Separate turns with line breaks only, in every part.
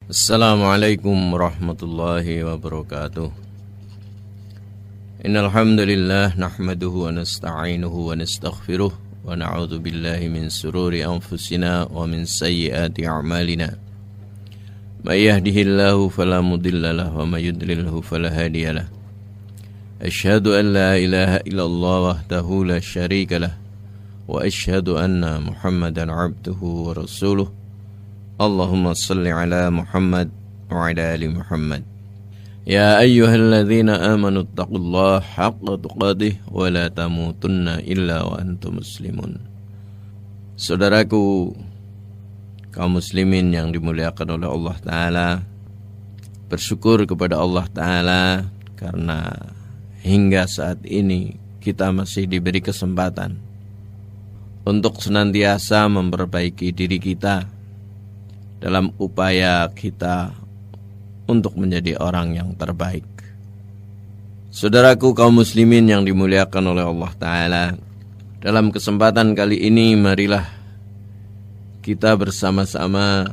Assalamualaikum warahmatullahi wabarakatuh. Innal hamdalillah nahmaduhu wa nasta'inuhu wa nastaghfiruh wa na'udzu billahi min sururi anfusina wa min sayyiati a'malina. May yahdihillahu fala mudilla lahu wa may yudlilhu fala hadiya lahu. Asyhadu an la ilaha illallah wahdahu la syarika lah wa asyhadu anna Muhammadan 'abduhu wa rasuluh. Allahumma salli ala Muhammad wa ala ali Muhammad. Ya ayyuhalladzina amanu taqullaha haqqa tuqatih wa la tamutunna illa wa antum muslimun. Saudaraku kaum muslimin yang dimuliakan oleh Allah Ta'ala, bersyukur kepada Allah Ta'ala karena hingga saat ini kita masih diberi kesempatan untuk senantiasa memperbaiki diri kita dalam upaya kita untuk menjadi orang yang terbaik. Saudaraku kaum muslimin yang dimuliakan oleh Allah Ta'ala, dalam kesempatan kali ini marilah kita bersama-sama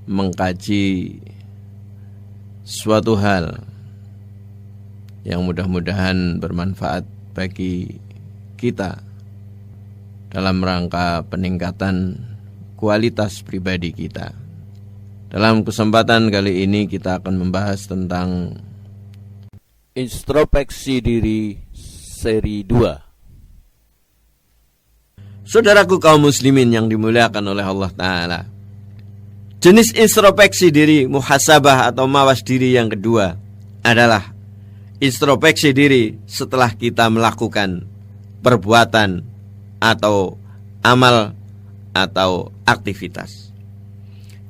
mengkaji suatu hal yang mudah-mudahan bermanfaat bagi kita dalam rangka peningkatan kualitas pribadi kita. Dalam kesempatan kali ini kita akan membahas tentang introspeksi diri seri 2. Saudaraku kaum muslimin yang dimuliakan oleh Allah Ta'ala, jenis introspeksi diri muhasabah atau mawas diri yang kedua adalah introspeksi diri setelah kita melakukan perbuatan atau amal atau aktivitas.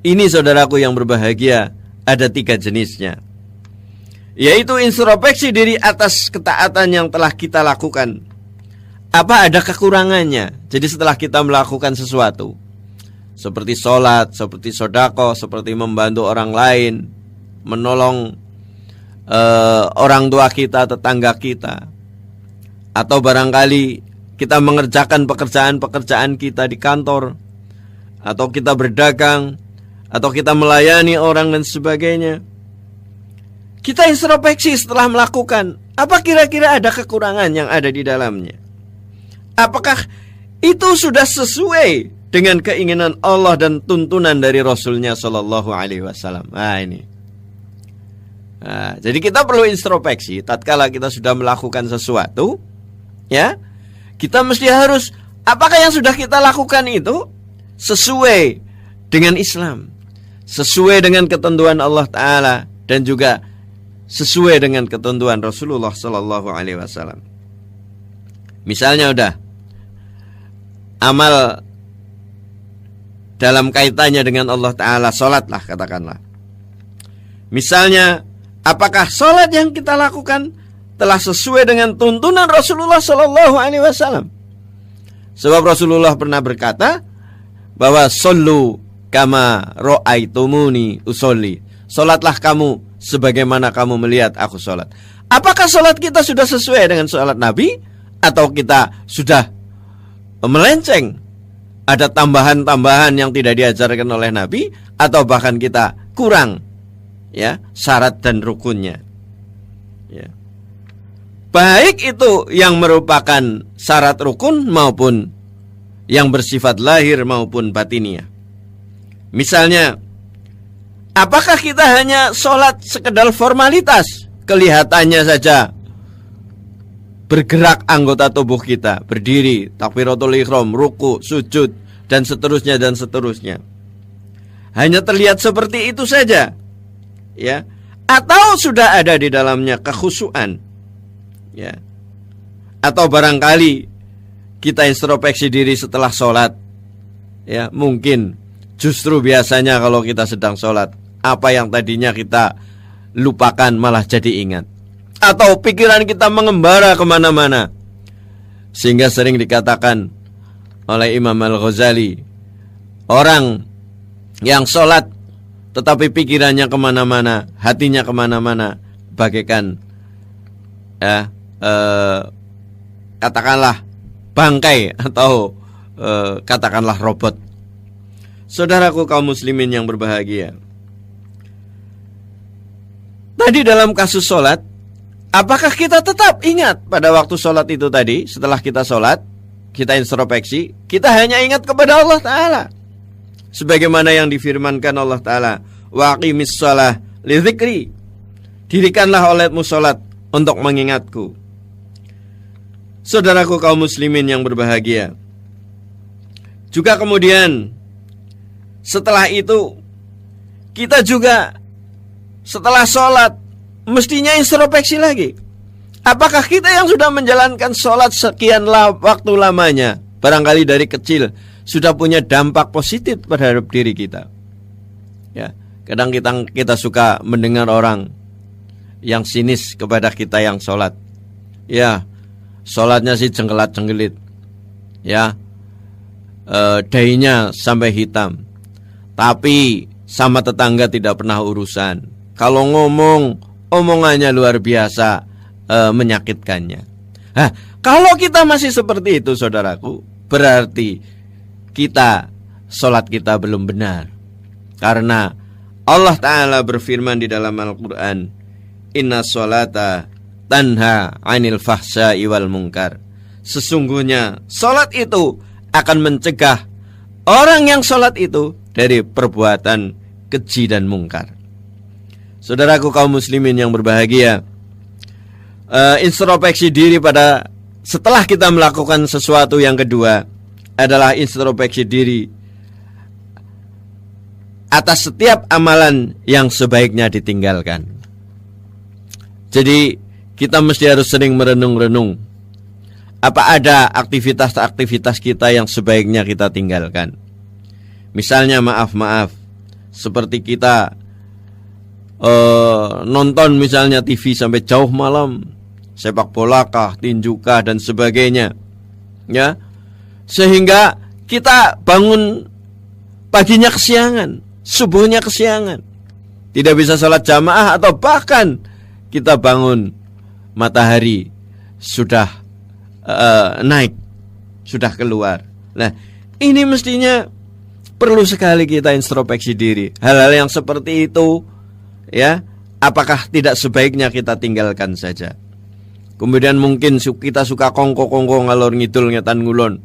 Ini saudaraku yang berbahagia, ada 3 jenisnya, yaitu introspeksi diri atas ketaatan yang telah kita lakukan. Apa ada kekurangannya? Jadi setelah kita melakukan sesuatu seperti sholat, seperti sedekah, seperti membantu orang lain, menolong orang tua kita, tetangga kita, atau barangkali kita mengerjakan pekerjaan-pekerjaan kita di kantor, atau kita berdagang, atau kita melayani orang dan sebagainya. Kita introspeksi setelah melakukan, apa kira-kira ada kekurangan yang ada di dalamnya? Apakah itu sudah sesuai dengan keinginan Allah dan tuntunan dari Rasulnya Shallallahu Alaihi Wasallam? Jadi kita perlu introspeksi tatkala kita sudah melakukan sesuatu, ya. Kita mesti harus, apakah yang sudah kita lakukan itu sesuai dengan Islam, sesuai dengan ketentuan Allah Ta'ala, dan juga sesuai dengan ketentuan Rasulullah Sallallahu Alaihi Wasallam. Misalnya udah amal dalam kaitannya dengan Allah Ta'ala, sholat lah katakanlah. Misalnya, apakah sholat yang kita lakukan telah sesuai dengan tuntunan Rasulullah Sallallahu Alaihi Wasallam? Sebab Rasulullah pernah berkata bahwa sallu kama ra'aitumuni usolli, salatlah kamu sebagaimana kamu melihat aku salat. Apakah salat kita sudah sesuai dengan salat Nabi, atau kita sudah melenceng, ada tambahan-tambahan yang tidak diajarkan oleh Nabi, atau bahkan kita kurang, ya, syarat dan rukunnya, ya. Baik itu yang merupakan syarat rukun maupun yang bersifat lahir maupun batiniah. Misalnya, apakah kita hanya sholat sekedar formalitas, kelihatannya saja bergerak anggota tubuh kita, berdiri, takbiratul ihram, ruku, sujud, dan seterusnya dan seterusnya, hanya terlihat seperti itu saja, ya? Atau sudah ada di dalamnya kekhusyuan, ya? Atau barangkali kita introspeksi diri setelah sholat, ya, mungkin justru biasanya kalau kita sedang sholat, apa yang tadinya kita lupakan malah jadi ingat, atau pikiran kita mengembara kemana-mana, sehingga sering dikatakan oleh Imam Al-Ghazali, orang yang sholat tetapi pikirannya kemana-mana, hatinya kemana-mana, bagaikan katakanlah bangkai atau katakanlah robot. Saudaraku kaum muslimin yang berbahagia, Jadi dalam kasus sholat, apakah kita tetap ingat pada waktu sholat itu tadi? Setelah kita sholat, kita introspeksi, kita hanya ingat kepada Allah Ta'ala, sebagaimana yang difirmankan Allah Ta'ala, wa aqimis shalah li dzikri, dirikanlah olehmu sholat untuk mengingatku. Saudaraku kaum muslimin yang berbahagia, juga kemudian setelah itu kita juga setelah sholat mestinya introspeksi lagi. Apakah kita yang sudah menjalankan sholat sekian waktu lamanya, barangkali dari kecil, sudah punya dampak positif terhadap diri kita? Ya, kadang kita suka mendengar orang yang sinis kepada kita yang sholat. Ya, sholatnya sih jengkelat-jengkelit. Ya, dahinya sampai hitam, tapi sama tetangga tidak pernah urusan. Kalau ngomong, omongannya luar biasa menyakitkannya. Kalau kita masih seperti itu, saudaraku, berarti sholat kita belum benar. Karena Allah Ta'ala berfirman di dalam Al-Quran, inna sholata tanha anil fahsya'i wal munkar. Sesungguhnya sholat itu akan mencegah orang yang sholat itu dari perbuatan keji dan mungkar. Saudaraku kaum muslimin yang berbahagia, introspeksi diri pada setelah kita melakukan sesuatu yang kedua adalah introspeksi diri atas setiap amalan yang sebaiknya ditinggalkan. Jadi kita mesti harus sering merenung-renung, apa ada aktivitas-aktivitas kita yang sebaiknya kita tinggalkan. Misalnya maaf, seperti kita nonton misalnya TV sampai jauh malam, sepak bola kah, tinju kah, dan sebagainya, ya, sehingga kita bangun paginya kesiangan, subuhnya kesiangan, tidak bisa sholat jamaah, atau bahkan kita bangun matahari sudah naik, sudah keluar. Nah, ini mestinya perlu sekali kita introspeksi diri. Hal-hal yang seperti itu, ya, apakah tidak sebaiknya kita tinggalkan saja? Kemudian mungkin kita suka kongko-kongko ngalor ngidul ngetan ngulon,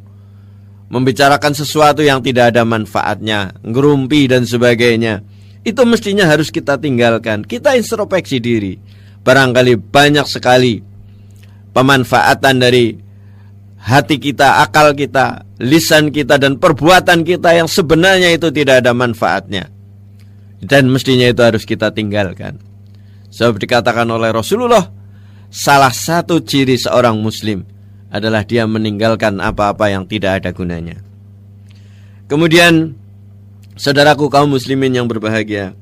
membicarakan sesuatu yang tidak ada manfaatnya, ngerumpi dan sebagainya. Itu mestinya harus kita tinggalkan. Kita introspeksi diri. Barangkali banyak sekali pemanfaatan dari hati kita, akal kita, lisan kita, dan perbuatan kita yang sebenarnya itu tidak ada manfaatnya, dan mestinya itu harus kita tinggalkan. Sebab dikatakan oleh Rasulullah, salah satu ciri seorang muslim adalah dia meninggalkan apa-apa yang tidak ada gunanya. Kemudian, saudaraku kaum muslimin yang berbahagia,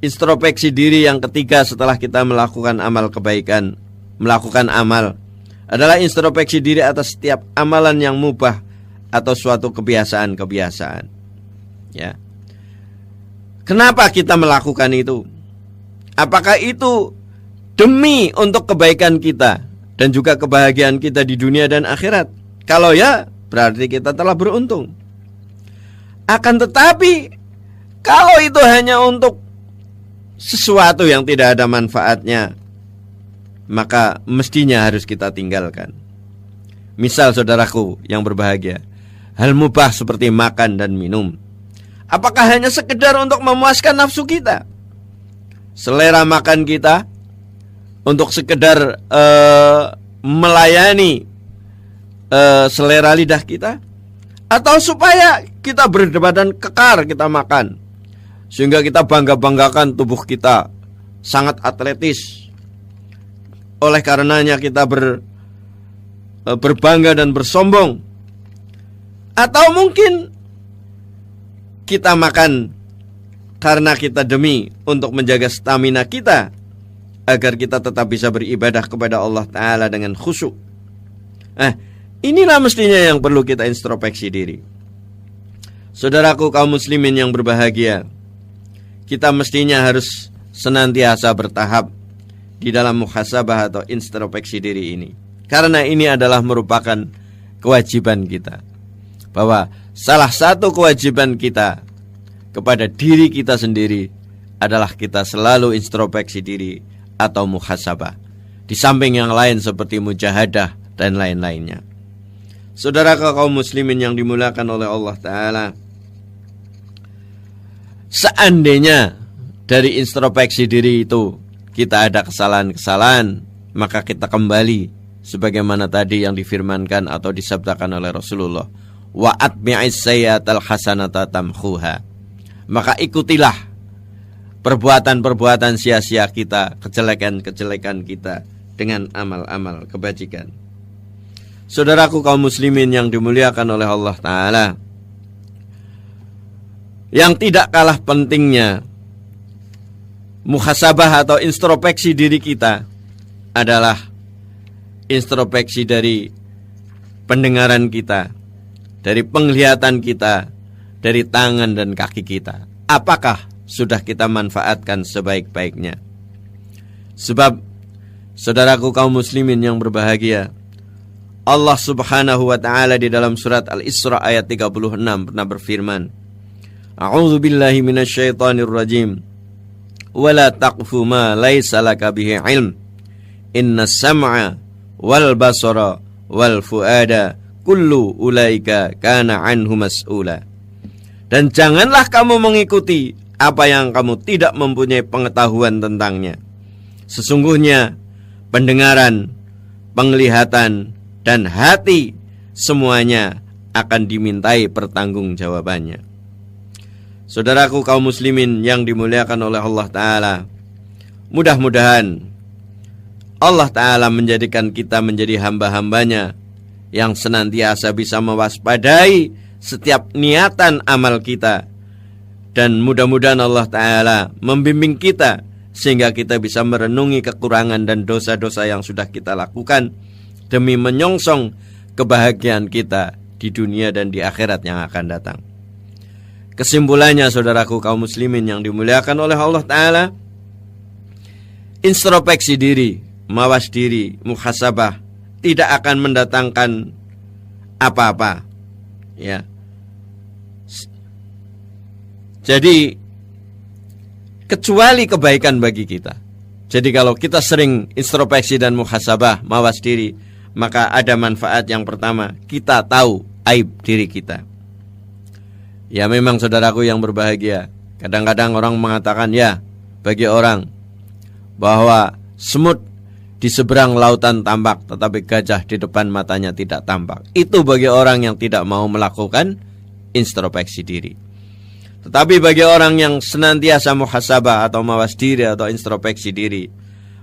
introspeksi diri yang ketiga setelah kita melakukan amal kebaikan, melakukan amal, adalah introspeksi diri atas setiap amalan yang mubah atau suatu kebiasaan-kebiasaan. Ya. Kenapa kita melakukan itu? Apakah itu demi untuk kebaikan kita dan juga kebahagiaan kita di dunia dan akhirat? Kalau ya, berarti kita telah beruntung. Akan tetapi, kalau itu hanya untuk sesuatu yang tidak ada manfaatnya, maka mestinya harus kita tinggalkan. Misal saudaraku yang berbahagia, hal mubah seperti makan dan minum, apakah hanya sekedar untuk memuaskan nafsu kita, selera makan kita, untuk sekedar melayani selera lidah kita, atau supaya kita berbadan kekar kita makan, sehingga kita bangga-banggakan tubuh kita sangat atletis, oleh karenanya kita berbangga dan bersombong. Atau mungkin kita makan karena kita demi untuk menjaga stamina kita, agar kita tetap bisa beribadah kepada Allah Ta'ala dengan khusyuk. Inilah mestinya yang perlu kita introspeksi diri. Saudaraku kaum muslimin yang berbahagia, kita mestinya harus senantiasa bertahap di dalam muhasabah atau introspeksi diri ini, karena ini adalah merupakan kewajiban kita. Bahwa salah satu kewajiban kita kepada diri kita sendiri adalah kita selalu introspeksi diri. atau muhasabah. Di samping yang lain seperti mujahadah dan lain-lainnya. Saudara kaum muslimin yang dimuliakan oleh Allah Ta'ala, seandainya dari introspeksi diri itu kita ada kesalahan-kesalahan, maka kita kembali sebagaimana tadi yang difirmankan atau disabdakan oleh Rasulullah, wa atbi'is sayyi'atal hasanata tamhuha. Maka ikutilah perbuatan-perbuatan sia-sia kita, kejelekan-kejelekan kita dengan amal-amal kebajikan. Saudaraku kaum muslimin yang dimuliakan oleh Allah Ta'ala, yang tidak kalah pentingnya muhasabah atau introspeksi diri kita adalah introspeksi dari pendengaran kita, dari penglihatan kita, dari tangan dan kaki kita. Apakah sudah kita manfaatkan sebaik-baiknya? Sebab saudaraku kaum muslimin yang berbahagia, Allah Subhanahu wa Ta'ala di dalam surat Al-Isra ayat 36 pernah berfirman, A'udzu billahi minasyaitonir rajim. Wala taqfu ma laisa laka bihi ilm. Innas sam'a wal basara wal fuada kullu ulaika kana anhu mas'ula. Dan janganlah kamu mengikuti apa yang kamu tidak mempunyai pengetahuan tentangnya. Sesungguhnya pendengaran, penglihatan, dan hati semuanya akan dimintai pertanggungjawabannya. Saudaraku kaum muslimin yang dimuliakan oleh Allah Ta'ala, mudah-mudahan Allah Ta'ala menjadikan kita menjadi hamba-hambanya yang senantiasa bisa mewaspadai setiap niatan amal kita. Dan mudah-mudahan Allah Ta'ala membimbing kita sehingga kita bisa merenungi kekurangan dan dosa-dosa yang sudah kita lakukan demi menyongsong kebahagiaan kita di dunia dan di akhirat yang akan datang. Kesimpulannya saudaraku kaum muslimin yang dimuliakan oleh Allah Ta'ala, introspeksi diri, mawas diri, muhasabah tidak akan mendatangkan apa-apa, ya. Jadi kecuali kebaikan bagi kita. Jadi kalau kita sering introspeksi dan muhasabah, mawas diri, maka ada manfaat. Yang pertama, kita tahu aib diri kita. Ya memang saudaraku yang berbahagia, kadang-kadang orang mengatakan, ya bagi orang bahwa semut di seberang lautan tampak, tetapi gajah di depan matanya tidak tampak. Itu bagi orang yang tidak mau melakukan introspeksi diri. Tetapi bagi orang yang senantiasa muhasabah atau mawas diri atau introspeksi diri,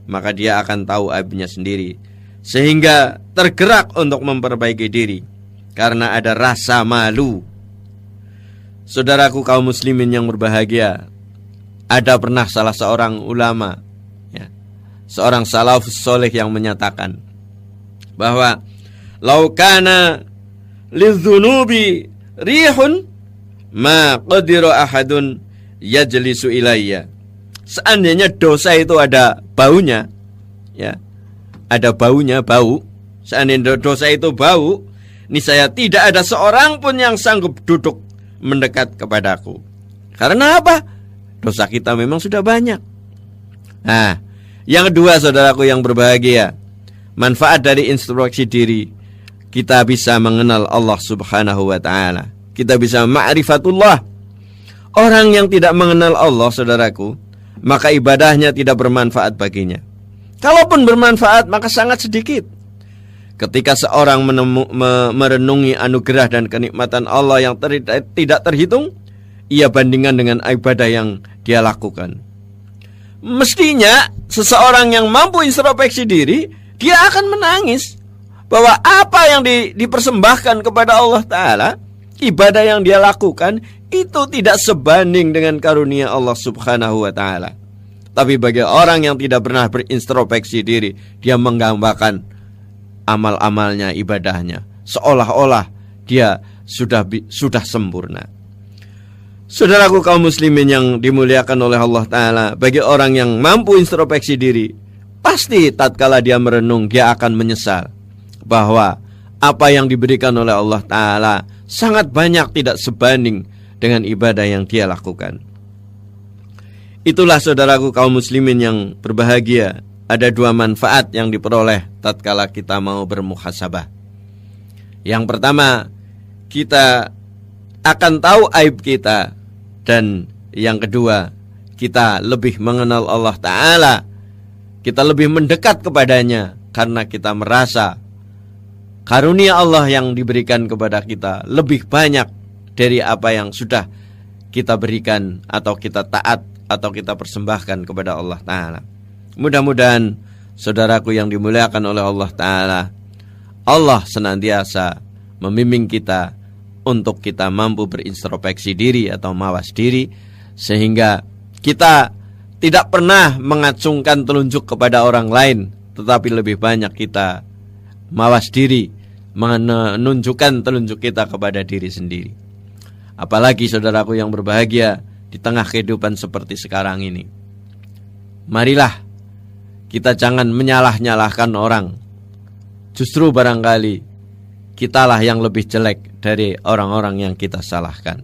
maka dia akan tahu aibnya sendiri, sehingga tergerak untuk memperbaiki diri karena ada rasa malu. Saudaraku kaum muslimin yang berbahagia, ada pernah salah seorang ulama, ya, seorang salafus soleh yang menyatakan bahwa laukana lidzunubi rihun ma qadira ahadun yajlisu ilayya. Seandainya dosa itu ada baunya, ya, ada baunya, bau. Seandainya dosa itu bau, niscaya tidak ada seorang pun yang sanggup duduk mendekat kepadaku. Karena apa? Dosa kita memang sudah banyak. Nah, yang kedua saudaraku yang berbahagia, manfaat dari introspeksi diri, kita bisa mengenal Allah Subhanahu wa Ta'ala. Kita bisa ma'rifatullah. Orang yang tidak mengenal Allah saudaraku, maka ibadahnya tidak bermanfaat baginya. Kalaupun bermanfaat, maka sangat sedikit. Ketika seorang merenungi anugerah dan kenikmatan Allah yang tidak terhitung, ia bandingkan dengan ibadah yang dia lakukan. Mestinya seseorang yang mampu introspeksi diri, dia akan menangis bahwa apa yang dipersembahkan kepada Allah Ta'ala, ibadah yang dia lakukan, itu tidak sebanding dengan karunia Allah Subhanahu wa Ta'ala. Tapi bagi orang yang tidak pernah berintrospeksi diri, dia menggambarkan amal-amalnya, ibadahnya, seolah-olah dia sudah sempurna. Saudaraku kaum muslimin yang dimuliakan oleh Allah Ta'ala, bagi orang yang mampu introspeksi diri, pasti tatkala dia merenung, dia akan menyesal bahwa apa yang diberikan oleh Allah Ta'ala sangat banyak tidak sebanding dengan ibadah yang dia lakukan. Itulah saudaraku kaum muslimin yang berbahagia, ada dua manfaat yang diperoleh tatkala kita mau bermuhasabah. Yang pertama, kita akan tahu aib kita, dan yang kedua, kita lebih mengenal Allah Ta'ala. Kita lebih mendekat kepadanya karena kita merasa karunia Allah yang diberikan kepada kita lebih banyak dari apa yang sudah kita berikan atau kita taat atau kita persembahkan kepada Allah Ta'ala. Mudah-mudahan saudaraku yang dimuliakan oleh Allah Ta'ala, Allah senantiasa membimbing kita untuk kita mampu berintrospeksi diri atau mawas diri, sehingga kita tidak pernah mengacungkan telunjuk kepada orang lain, tetapi lebih banyak kita mawas diri, menunjukkan telunjuk kita kepada diri sendiri. Apalagi saudaraku yang berbahagia, di tengah kehidupan seperti sekarang ini, marilah kita jangan menyalah-nyalahkan orang. Justru barangkali kitalah yang lebih jelek dari orang-orang yang kita salahkan.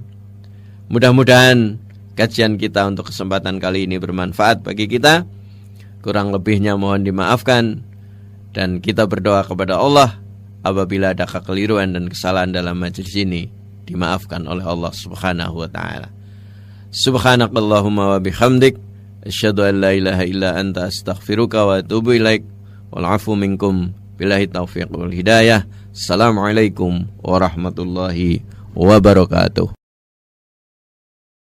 Mudah-mudahan kajian kita untuk kesempatan kali ini bermanfaat bagi kita. Kurang lebihnya mohon dimaafkan, dan kita berdoa kepada Allah apabila ada kekeliruan dan kesalahan dalam majelis ini, dimaafkan oleh Allah Subhanahu wa Ta'ala. Subhanakallahumma wa bihamdik, asyhadu an la ilaha illa anta, astaghfiruka wa atubu ilaik. Wal afu minkum, billahi taufiq wal hidayah. Assalamualaikum warahmatullahi wabarakatuh.